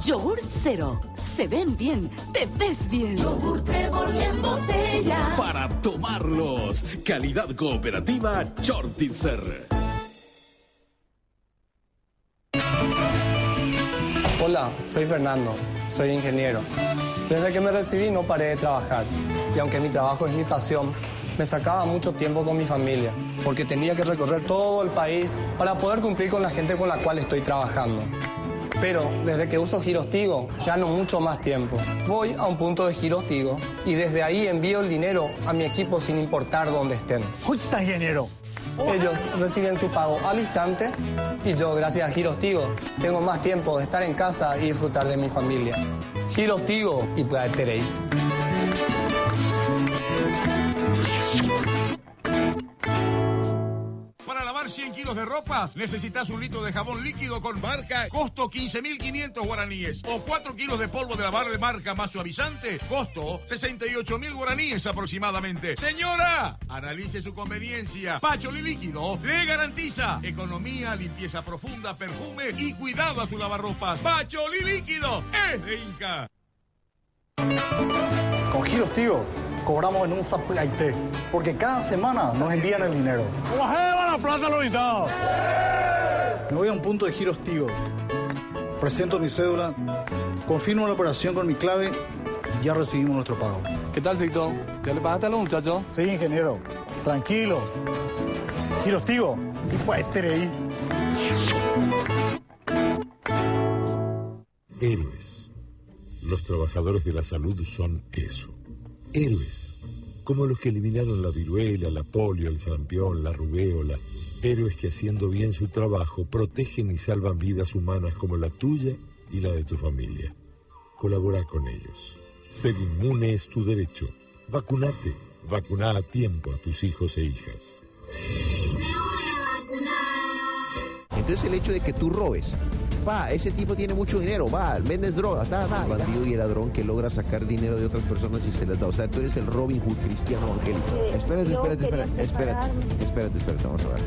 Yogurt Cero. Se ven bien, te ves bien. Yogurt Trébol en botella. Para tomarlos. Calidad cooperativa Chortitzer. Hola, soy Fernando. Soy ingeniero. Desde que me recibí no paré de trabajar. Y aunque mi trabajo es mi pasión, me sacaba mucho tiempo con mi familia, porque tenía que recorrer todo el país para poder cumplir con la gente con la cual estoy trabajando. Pero desde que uso Giros Tigo, gano mucho más tiempo. Voy a un punto de Giros Tigo y desde ahí envío el dinero a mi equipo sin importar dónde estén. ¡Justa, ingeniero! Ellos reciben su pago al instante y yo, gracias a Giros Tigo, tengo más tiempo de estar en casa y disfrutar de mi familia. Giros Tigo y Platerei. Para lavar 100 kilos de ropa, necesitas 1 litro de jabón líquido con marca, costo 15.500 guaraníes. O 4 kilos de polvo de lavar de marca más suavizante, costo 68.000 guaraníes aproximadamente. Señora, analice su conveniencia. Pacholi Líquido le garantiza economía, limpieza profunda, perfume y cuidado a su lavarropas. Pacholi Líquido es de Inca. Con Giros Tigo cobramos en un zapaité, porque cada semana nos envían el dinero. ¡La plata lo gritado! Me voy a un punto de Giros Tigo, presento mi cédula, confirmo la operación con mi clave y ya recibimos nuestro pago. ¿Qué tal, Sixto? ¿Ya le pagaste a los muchachos? Sí, ingeniero. Tranquilo. Giros Tigo y Platerei. Héroes. Los trabajadores de la salud son eso. Héroes. Como los que eliminaron la viruela, la polio, el sarampión, la rubéola. Héroes que haciendo bien su trabajo protegen y salvan vidas humanas como la tuya y la de tu familia. Colabora con ellos. Ser inmune es tu derecho. Vacunate. Vacuna a tiempo a tus hijos e hijas. Sí, me voy a vacunar. Entonces el hecho de que tú robes, ese tipo tiene mucho dinero, vendes drogas, el bandido y el ladrón que logra sacar dinero de otras personas y se les da. O sea, tú eres el Robin Hood cristiano evangélico. Espérate, vamos a ver.